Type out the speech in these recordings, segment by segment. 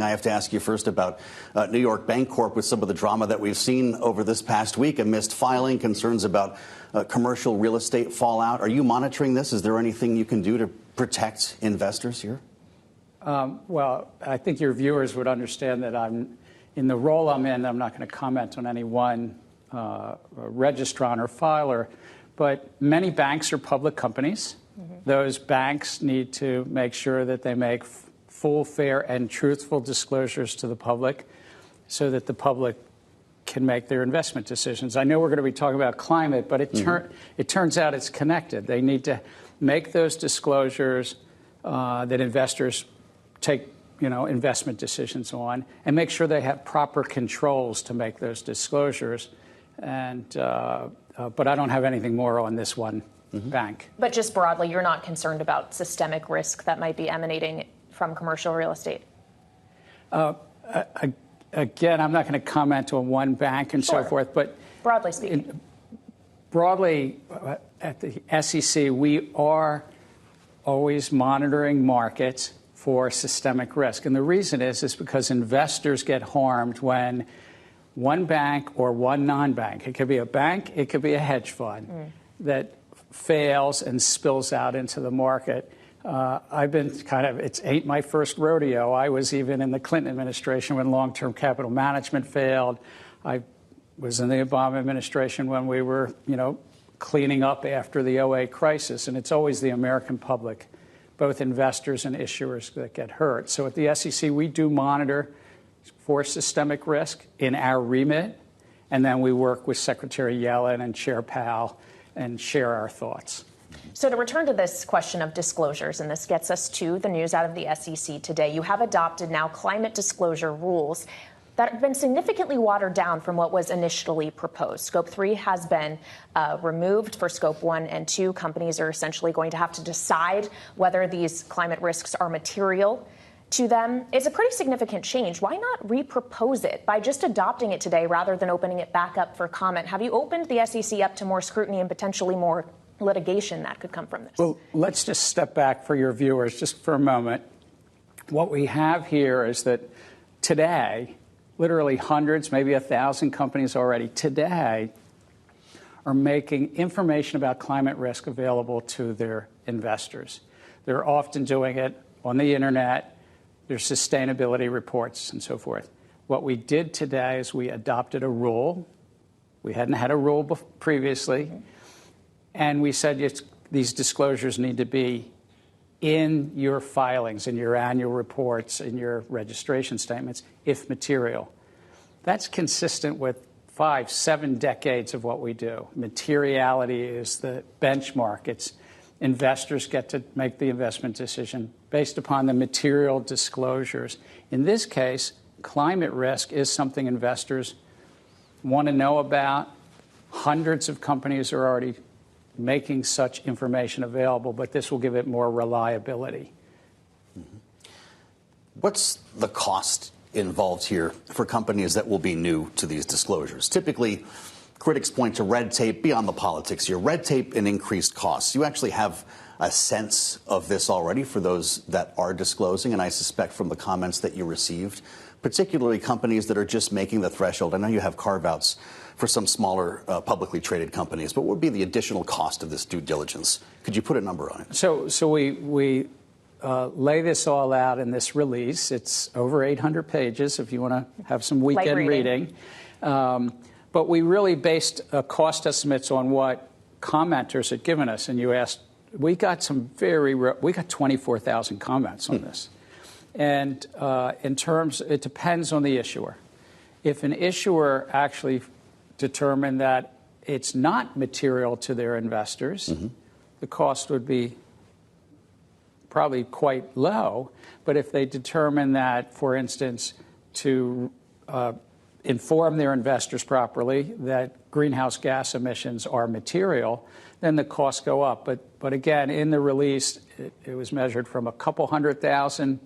I have to ask you first about New York Bank Corp with some of the drama that we've seen over this past week amidst filing concerns about commercial real estate fallout. Are you monitoring this? Is there anything you can do to protect investors here? Well, I think your viewers would understand that in the role I'm in, I'm not going to comment on any one registrant or filer, but many banks are public companies. Mm-hmm. Those banks need to make sure that they make full, fair, and truthful disclosures to the public so that the public can make their investment decisions. I know we're going to be talking about climate, but it turns out it's connected. They need to make those disclosures that investors take investment decisions on, and make sure they have proper controls to make those disclosures. And but I don't have anything more on this one bank. But just broadly, you're not concerned about systemic risk that might be emanating from commercial real estate? Again, I'm not going to comment on one bank and so forth, but broadly speaking. Broadly, at the SEC, we are always monitoring markets for systemic risk. And the reason is because investors get harmed when one bank or one non-bank, it could be a bank, it could be a hedge fund, that fails and spills out into the market. I've been it ain't my first rodeo. I was even in the Clinton administration when long-term capital management failed. I was in the Obama administration when we were, cleaning up after the '08 crisis. And it's always the American public, both investors and issuers, that get hurt. So at the SEC, we do monitor for systemic risk in our remit. And then we work with Secretary Yellen and Chair Powell and share our thoughts. So to return to this question of disclosures, and this gets us to the news out of the SEC today, you have adopted now climate disclosure rules that have been significantly watered down from what was initially proposed. Scope 3 has been removed. For Scope 1 and 2, companies are essentially going to have to decide whether these climate risks are material to them. It's a pretty significant change. Why not repropose it by just adopting it today rather than opening it back up for comment? Have you opened the SEC up to more scrutiny and potentially more litigation that could come from this? Well, let's just step back for your viewers just for a moment. What we have here is that today, literally hundreds, maybe 1,000 companies already today are making information about climate risk available to their investors. They're often doing it on the internet. There's sustainability reports and so forth. What we did today is we adopted a rule. We hadn't had a rule previously. And we said these disclosures need to be in your filings, in your annual reports, in your registration statements, if material. That's consistent with 5-7 decades of what we do. Materiality is the benchmark. It's investors get to make the investment decision based upon the material disclosures. In this case, climate risk is something investors want to know about. Hundreds of companies are already making such information available, but this will give it more reliability. What's the cost involved here for companies that will be new to these disclosures? Typically, critics point to red tape beyond the politics here. Red tape and increased costs. You actually have a sense of this already for those that are disclosing, and I suspect from the comments that you received, particularly companies that are just making the threshold. I know you have carve-outs for some smaller publicly traded companies, but what would be the additional cost of this due diligence? Could you put a number on it? So we lay this all out in this release. It's over 800 pages if you want to have some weekend reading. But we really based cost estimates on what commenters had given us. And you asked, we got 24,000 comments on this. And in terms, it depends on the issuer. If an issuer actually determined that it's not material to their investors, the cost would be probably quite low. But if they determine that, for instance, to inform their investors properly that greenhouse gas emissions are material, then the costs go up. But again, in the release, it was measured from a couple 100,000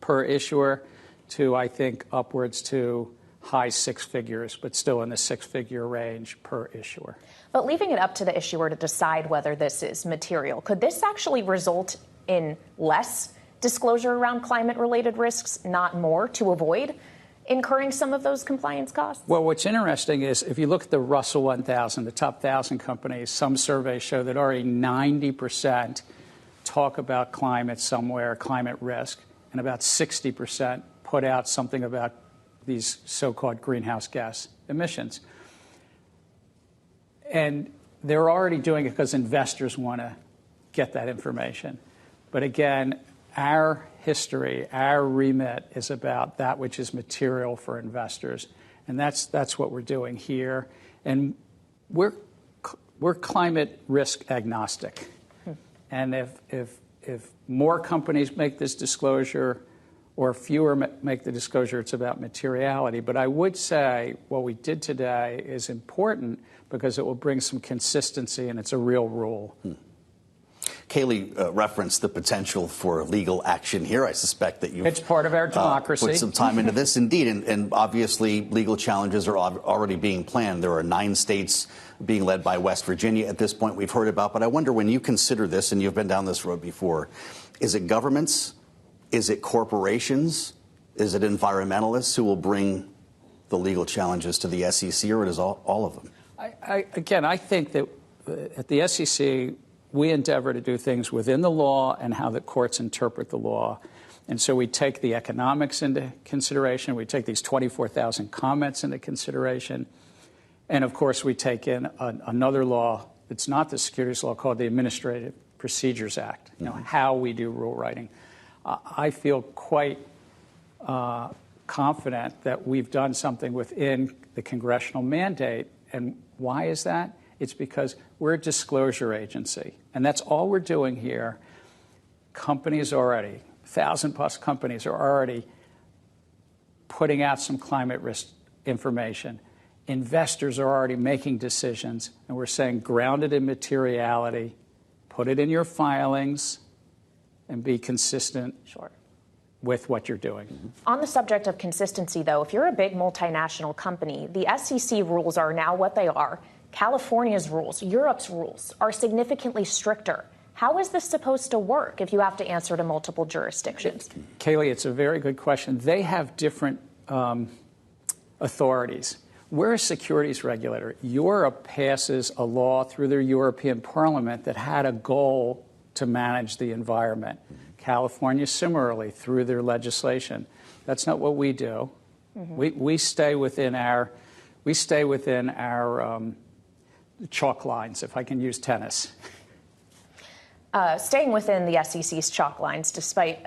per issuer to, I think, upwards to high six figures, but still in the six-figure range per issuer. But leaving it up to the issuer to decide whether this is material, could this actually result in less disclosure around climate-related risks, not more, to avoid incurring some of those compliance costs? Well, what's interesting is if you look at the Russell 1000, the top 1,000 companies, some surveys show that already 90% talk about climate somewhere, climate risk, and about 60% put out something about these so-called greenhouse gas emissions. And they're already doing it because investors want to get that information. But again, our history, our remit is about that which is material for investors. And that's what we're doing here. And we're climate risk agnostic. And if more companies make this disclosure or fewer make the disclosure, it's about materiality. But I would say what we did today is important because it will bring some consistency and it's a real rule. Kailey referenced the potential for legal action here. I suspect that you've it's part of our democracy. Put some time into this, indeed. And obviously, legal challenges are already being planned. There are 9 states being led by West Virginia at this point we've heard about. But I wonder, when you consider this, and you've been down this road before, is it governments? Is it corporations? Is it environmentalists who will bring the legal challenges to the SEC, or it is all of them? I think that at the SEC, we endeavor to do things within the law and how the courts interpret the law. And so we take the economics into consideration. We take these 24,000 comments into consideration. And, of course, we take in another law that's not the securities law called the Administrative Procedures Act, how we do rule writing. I feel quite confident that we've done something within the congressional mandate. And why is that? It's because we're a disclosure agency, and that's all we're doing here. Companies already, 1,000+ companies are already putting out some climate risk information. Investors are already making decisions, and we're saying grounded in materiality, put it in your filings, and be consistent with what you're doing. On the subject of consistency, though, if you're a big multinational company, the SEC rules are now what they are. California's rules, Europe's rules are significantly stricter. How is this supposed to work if you have to answer to multiple jurisdictions? Kailey, it's a very good question. They have different authorities. We're a securities regulator. Europe passes a law through their European Parliament that had a goal to manage the environment. California, similarly, through their legislation. That's not what we do. We stay within our chalk lines, if I can use tennis. Staying within the SEC's chalk lines, despite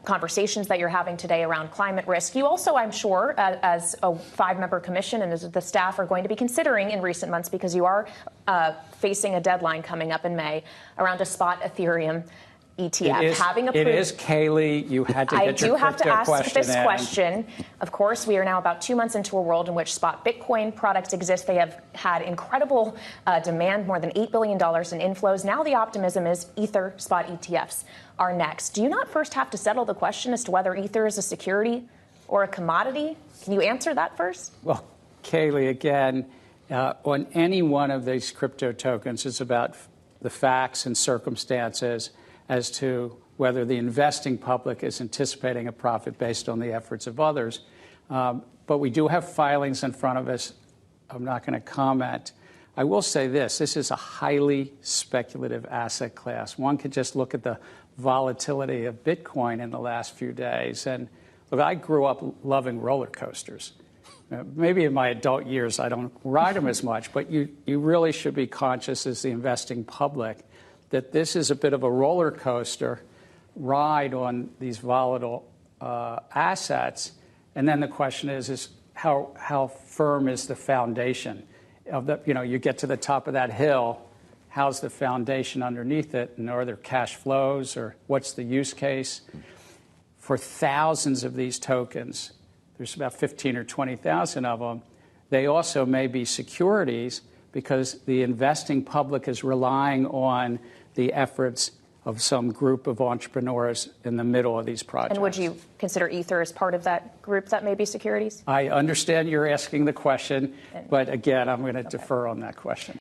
conversations that you're having today around climate risk, you also, I'm sure, as a 5-member commission and as the staff are going to be considering in recent months, because you are facing a deadline coming up in May around a spot Ethereum ETF. It is, Kailey. You had to get your crypto question in. I do have to ask this question. Of course, we are now about 2 months into a world in which spot Bitcoin products exist. They have had incredible demand, more than $8 billion in inflows. Now the optimism is Ether spot ETFs are next. Do you not first have to settle the question as to whether Ether is a security or a commodity? Can you answer that first? Well, Kailey, again, on any one of these crypto tokens, it's about the facts and circumstances as to whether the investing public is anticipating a profit based on the efforts of others. But we do have filings in front of us. I'm not going to comment. I will say this is a highly speculative asset class. One could just look at the volatility of Bitcoin in the last few days. And look, I grew up loving roller coasters. Maybe in my adult years I don't ride them as much, but you really should be conscious as the investing public that this is a bit of a roller coaster ride on these volatile assets. And then the question is how firm is the foundation of the, you get to the top of that hill, how's the foundation underneath it? And are there cash flows, or what's the use case? For thousands of these tokens, there's about 15 or 20,000 of them. They also may be securities because the investing public is relying on the efforts of some group of entrepreneurs in the middle of these projects. And would you consider Ether as part of that group that may be securities? I understand you're asking the question, but again, I'm going to defer on that question.